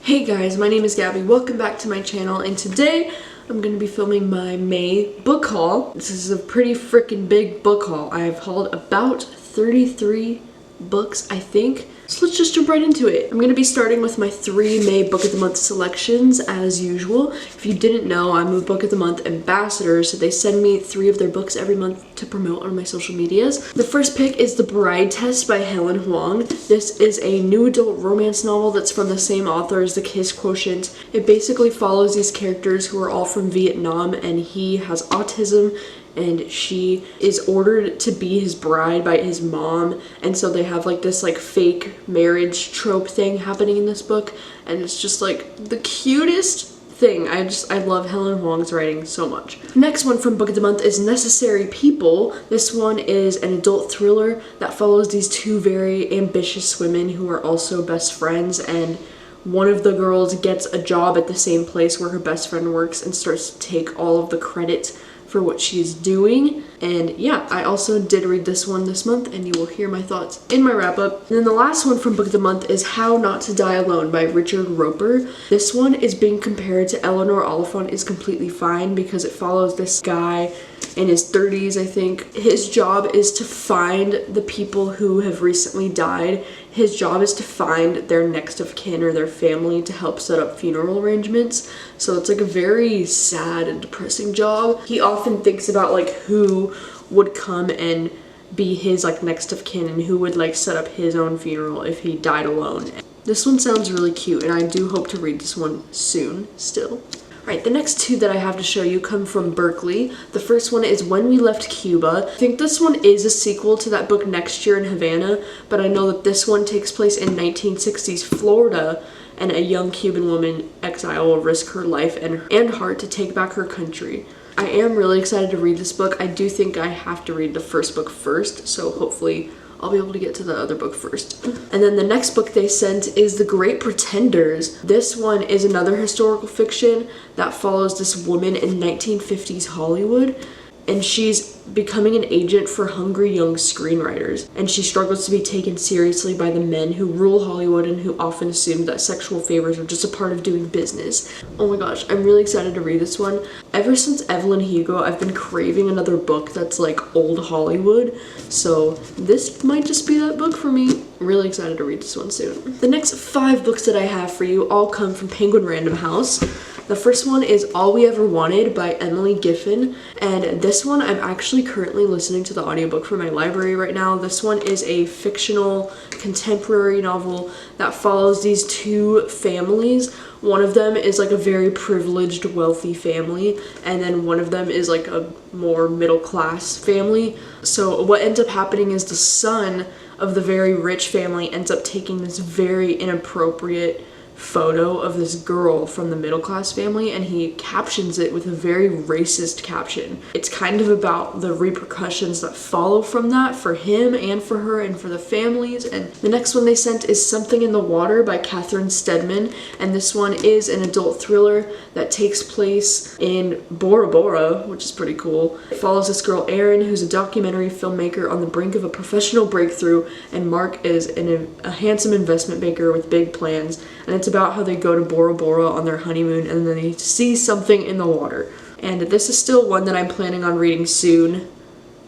Hey guys, my name is Gabby. Welcome back to my channel, and today I'm going to be filming my May book haul. This is a pretty freaking big book haul. I've hauled about 33 books, I think. So let's just jump right into it. I'm going to be starting with my 3 May Book of the Month selections as usual. If you didn't know, I'm a Book of the Month ambassador, so they send me 3 of their books every month to promote on my social medias. The first pick is The Bride Test by Helen Huang. This is a new adult romance novel that's from the same author as The Kiss Quotient. It basically follows these characters who are all from Vietnam, and he has autism and she is ordered to be his bride by his mom, and so they have like this fake marriage trope thing happening in this book, and it's just like the cutest thing. I love Helen Huang's writing so much. Next one from Book of the Month is Necessary People. This one is an adult thriller that follows these 2 very ambitious women who are also best friends, and one of the girls gets a job at the same place where her best friend works and starts to take all of the credit for what she's doing. And yeah, I also did read this one this month, and you will hear my thoughts in my wrap up. And then the last one from Book of the Month is How Not to Die Alone by Richard Roeper. This one is being compared to Eleanor Oliphant is Completely Fine because it follows this guy in his 30s, I think. His job is to find the people who have recently died. His job is to find their next of kin or their family to help set up funeral arrangements. So it's like a very sad and depressing job. He often thinks about who would come and be his next of kin and who would set up his own funeral if he died alone. This one sounds really cute, and I do hope to read this one soon still. Alright, the next 2 that I have to show you come from Berkeley. The first one is When We Left Cuba. I think this one is a sequel to that book Next Year in Havana, but I know that this one takes place in 1960s Florida, and a young Cuban woman exile will risk her life and heart to take back her country. I am really excited to read this book. I do think I have to read the first book first, so hopefully I'll be able to get to the other book first. And then the next book they sent is The Great Pretenders. This one is another historical fiction that follows this woman in 1950s Hollywood, and she's becoming an agent for hungry young screenwriters, and she struggles to be taken seriously by the men who rule Hollywood and who often assume that sexual favors are just a part of doing business. Oh my gosh, I'm really excited to read this one. Ever since Evelyn Hugo, I've been craving another book that's old Hollywood, so this might just be that book for me. Really excited to read this one soon. The next 5 books that I have for you all come from Penguin Random House. The first one is All We Ever Wanted by Emily Giffin, and this one I'm actually currently listening to the audiobook from my library right now. This one is a fictional contemporary novel that follows these 2 families. One of them is a very privileged, wealthy family, and then one of them is a more middle-class family. So what ends up happening is the son of the very rich family ends up taking this very inappropriate photo of this girl from the middle class family, and he captions it with a very racist caption. It's kind of about the repercussions that follow from that for him and for her and for the families. And the next one they sent is Something in the Water by Catherine Stedman, and this one is an adult thriller that takes place in Bora Bora, which is pretty cool. It follows this girl Erin, who's a documentary filmmaker on the brink of a professional breakthrough, and Mark is a handsome investment banker with big plans, and it's about how they go to Bora Bora on their honeymoon and then they see something in the water. And this is still one that I'm planning on reading soon.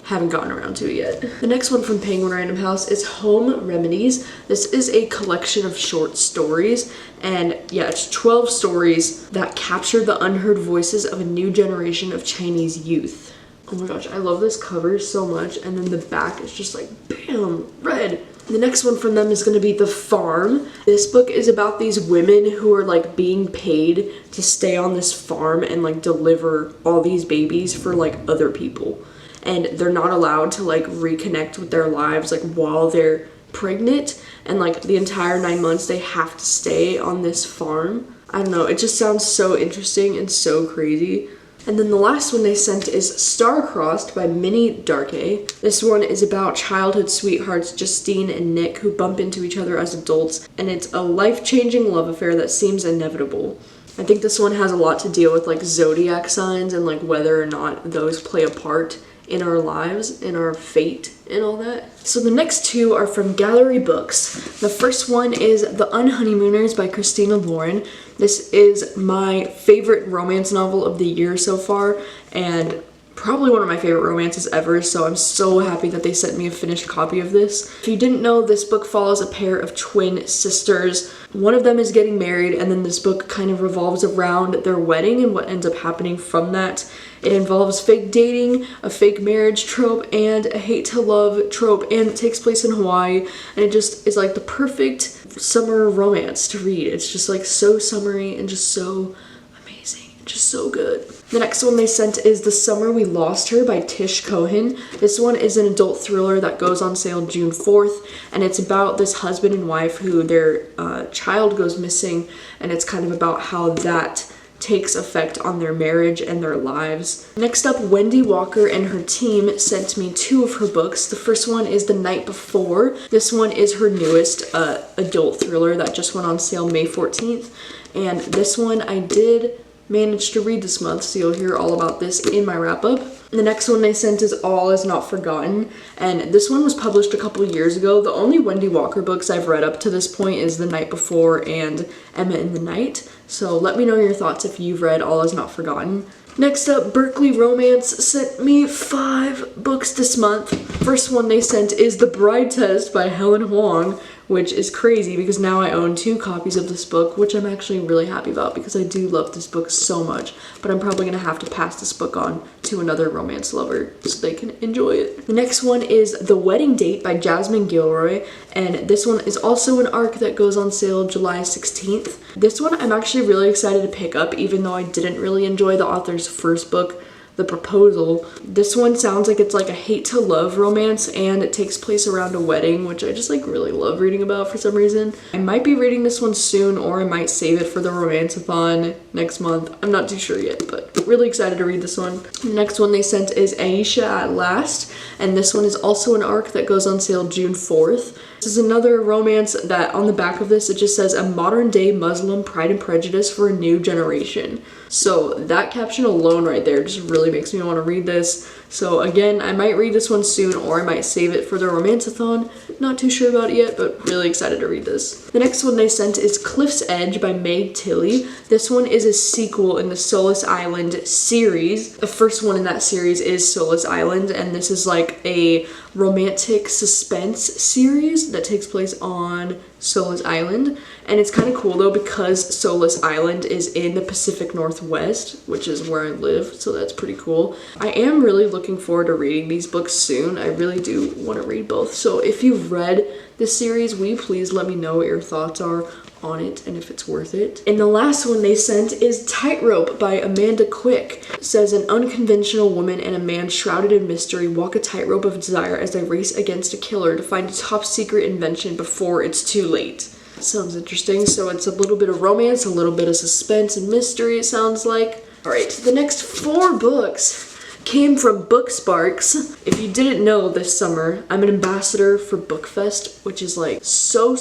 Haven't gotten around to it yet. The next one from Penguin Random House is Home Remedies. This is a collection of short stories, and yeah, it's 12 stories that capture the unheard voices of a new generation of Chinese youth. Oh my gosh, I love this cover so much, and then the back is just bam, red. The next one from them is going to be The Farm. This book is about these women who are being paid to stay on this farm and deliver all these babies for other people. And they're not allowed to reconnect with their lives while they're pregnant, and the entire 9 months they have to stay on this farm. I don't know, it just sounds so interesting and so crazy. And then the last one they sent is Star-Crossed by Minnie Darkay. This one is about childhood sweethearts Justine and Nick who bump into each other as adults, and it's a life-changing love affair that seems inevitable. I think this one has a lot to deal with zodiac signs and whether or not those play a part in our lives, in our fate, and all that. So the next two are from Gallery Books. The first one is The Unhoneymooners by Christina Lauren. This is my favorite romance novel of the year so far, and probably one of my favorite romances ever, so I'm so happy that they sent me a finished copy of this. If you didn't know, this book follows a pair of twin sisters. One of them is getting married, and then this book kind of revolves around their wedding and what ends up happening from that. It involves fake dating, a fake marriage trope, and a hate to love trope, and it takes place in Hawaii, and it just is like the perfect summer romance to read. It's just like so summery and just so amazing, just so good. The next one they sent is The Summer We Lost Her by Tish Cohen. This one is an adult thriller that goes on sale June 4th, and it's about this husband and wife who their child goes missing, and it's kind of about how that takes effect on their marriage and their lives. Next up, Wendy Walker and her team sent me two of her books. The first one is The Night Before. This one is her newest adult thriller that just went on sale May 14th, and this one I did managed to read this month, so you'll hear all about this in my wrap-up. The next one they sent is All Is Not Forgotten, and this one was published a couple years ago. The only Wendy Walker books I've read up to this point is The Night Before and Emma in the Night, so let me know your thoughts if you've read All Is Not Forgotten. Next up, Berkeley Romance sent me 5 books this month. First one they sent is The Bride Test by Helen Huang, which is crazy because now I own 2 copies of this book, which I'm actually really happy about because I do love this book so much, but I'm probably going to have to pass this book on to another romance lover so they can enjoy it. The next one is The Wedding Date by Jasmine Gilroy, and this one is also an arc that goes on sale July 16th. This one I'm actually really excited to pick up, even though I didn't really enjoy the author's first book, The Proposal. This one sounds like it's like a hate to love romance, and it takes place around a wedding, which I just like really love reading about for some reason. I might be reading this one soon, or I might save it for the romanceathon next month. I'm not too sure yet, but really excited to read this one. The next one they sent is Aisha at Last, and this one is also an arc that goes on sale June 4th. This is another romance that on the back of this it just says a modern day Muslim Pride and Prejudice for a new generation. So that caption alone right there just really makes me want to read this. So again, I might read this one soon, or I might save it for the romanceathon. Not too sure about it yet, but really excited to read this. The next one they sent is Cliff's Edge by Meg Tilly. This one is a sequel in the Solace Island series. The first one in that series is Solace Island, and this is like a romantic suspense series that takes place on Solace Island. And it's kind of cool though because Solace Island is in the Pacific Northwest, which is where I live, so that's pretty cool. I am really looking forward to reading these books soon. I really do want to read both. So if you've read this series, will you please let me know what your thoughts are on it and if it's worth it. And the last one they sent is Tightrope by Amanda Quick. It says an unconventional woman and a man shrouded in mystery walk a tightrope of desire as they race against a killer to find a top secret invention before it's too late. Sounds interesting. So it's a little bit of romance, a little bit of suspense and mystery, it sounds like. Alright, the next 4 books came from Book Sparks. If you didn't know, this summer I'm an ambassador for BookFest, which is like so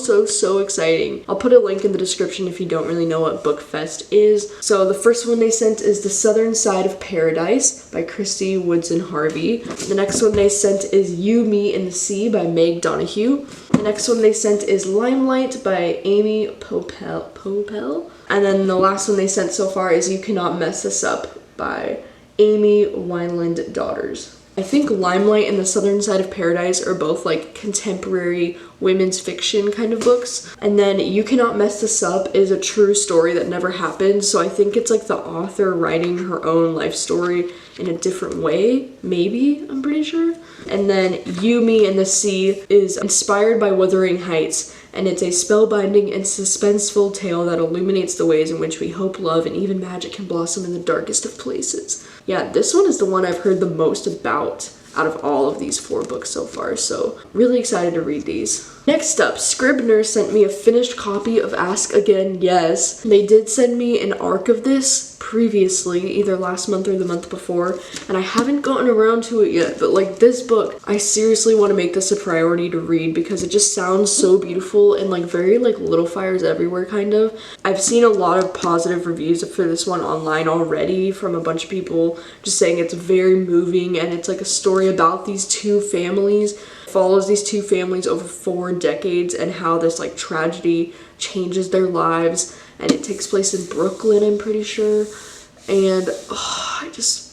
exciting. I'll put a link in the description if you don't really know what BookFest is. So the first one they sent is The Southern Side of Paradise by Christy Woodson Harvey. The next one they sent is You, Me, and the Sea by Meg Donahue. The next one they sent is Limelight by Amy Popel. And then the last one they sent so far is You Cannot Mess This Up by Amy Wineland Daughters. I think Limelight and The Southern Side of Paradise are both like contemporary women's fiction kind of books. And then You Cannot Mess This Up is a true story that never happened. So I think it's like the author writing her own life story in a different way. Maybe, I'm pretty sure. And then You, Me, and the Sea is inspired by Wuthering Heights. And it's a spellbinding and suspenseful tale that illuminates the ways in which we hope, love, and even magic can blossom in the darkest of places. Yeah, this one is the one I've heard the most about out of all of these 4 books so far, so really excited to read these. Next up, Scribner sent me a finished copy of Ask Again, Yes. They did send me an arc of this previously, either last month or the month before, and I haven't gotten around to it yet, but like this book, I seriously want to make this a priority to read because it just sounds so beautiful and like very like Little Fires Everywhere kind of. I've seen a lot of positive reviews for this one online already from a bunch of people just saying it's very moving and it's like a story story about these two families. It follows these two families over 4 decades and how this like tragedy changes their lives, and it takes place in Brooklyn, I'm pretty sure. And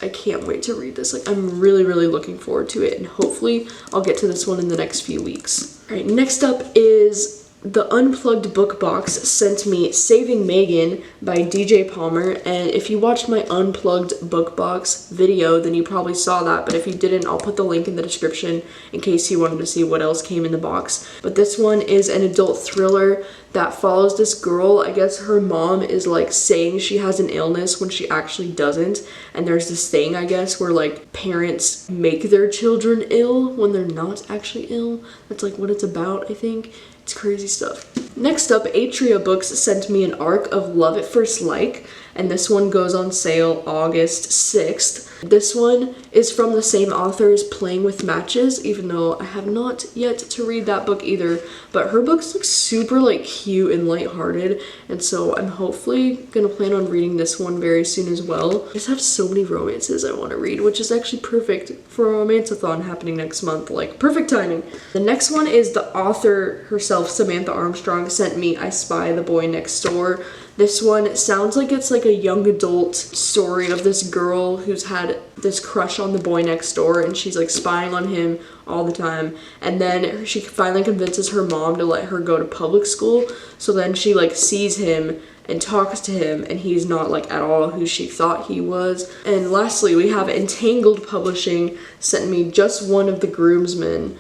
I can't wait to read this. Like, I'm really looking forward to it, and hopefully I'll get to this one in the next few weeks. All right, next up is the Unplugged book box sent me Saving Megan by DJ Palmer, and if you watched my Unplugged book box video, then you probably saw that, but if you didn't, I'll put the link in the description in case you wanted to see what else came in the box. But this one is an adult thriller that follows this girl. I guess her mom is like saying she has an illness when she actually doesn't, and there's this thing, I guess, where like parents make their children ill when they're not actually ill. That's like what it's about, I think. It's crazy stuff. Next up, Atria Books sent me an arc of Love at First Like, and this one goes on sale August 6th. This one is from the same author as Playing with Matches, even though I have not yet to read that book either, but her books look super like cute and lighthearted, and so I'm hopefully gonna plan on reading this one very soon as well. I just have so many romances I want to read, which is actually perfect for a romanceathon happening next month, like perfect timing. The next one is the author herself, Samantha Armstrong, sent me I Spy the Boy Next Door. This one sounds like it's like a young adult story of this girl who's had this crush on the boy next door, and she's like spying on him all the time, and then she finally convinces her mom to let her go to public school, so then she like sees him and talks to him, and he's not like at all who she thought he was. And lastly, we have Entangled Publishing sent me Just One of the Groomsmen.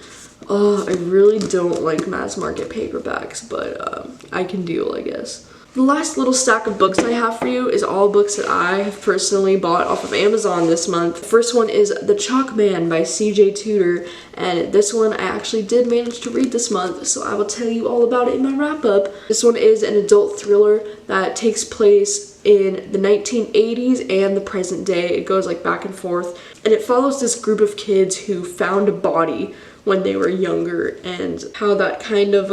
Oh, I really don't like mass market paperbacks, but I can deal, I guess. The last little stack of books I have for you is all books that I have personally bought off of Amazon this month. The first one is The Chalk Man by CJ Tudor, and this one I actually did manage to read this month, so I will tell you all about it in my wrap-up. This one is an adult thriller that takes place in the 1980s and the present day. It goes like back and forth, and it follows this group of kids who found a body when they were younger, and how that kind of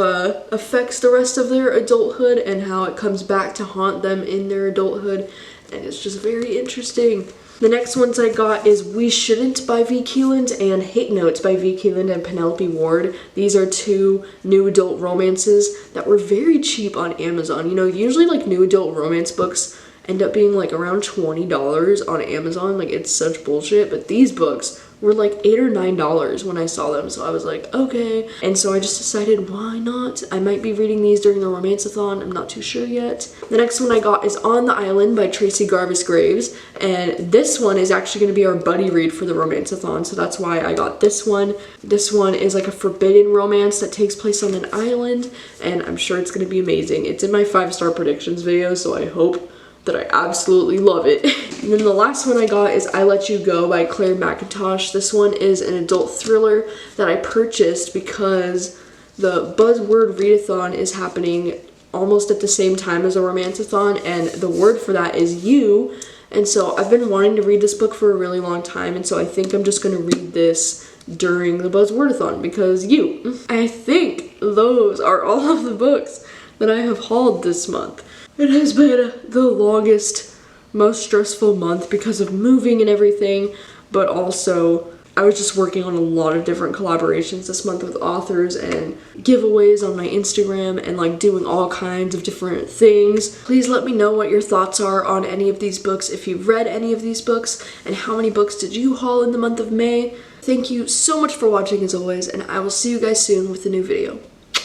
affects the rest of their adulthood, and how it comes back to haunt them in their adulthood, and it's just very interesting. The next ones I got is We Shouldn't by V. Keeland and Hate Notes by V. Keeland and Penelope Ward. These are 2 new adult romances that were very cheap on Amazon. You know, usually like new adult romance books end up being like around $20 on Amazon. Like, it's such bullshit, but these books were like $8 or $9 when I saw them, so I was like, okay. And so I just decided, why not? I might be reading these during the romanceathon, I'm not too sure yet. The next one I got is On the Island by Tracy Garvis Graves, and this one is actually going to be our buddy read for the romanceathon, so that's why I got this one. This one is like a forbidden romance that takes place on an island, and I'm sure it's going to be amazing. It's in my 5-star predictions video, so I hope that I absolutely love it. And then the last one I got is I Let You Go by Claire McIntosh. This one is an adult thriller that I purchased because the Buzzword Readathon is happening almost at the same time as a romanceathon, and the word for that is you. And so I've been wanting to read this book for a really long time, and so I think I'm just gonna read this during the Buzzwordathon because you. I think those are all of the books that I have hauled this month. It has been the longest, most stressful month because of moving and everything, but also I was just working on a lot of different collaborations this month with authors and giveaways on my Instagram and like doing all kinds of different things. Please let me know what your thoughts are on any of these books, if you've read any of these books, and how many books did you haul in the month of May. Thank you so much for watching as always, and I will see you guys soon with a new video.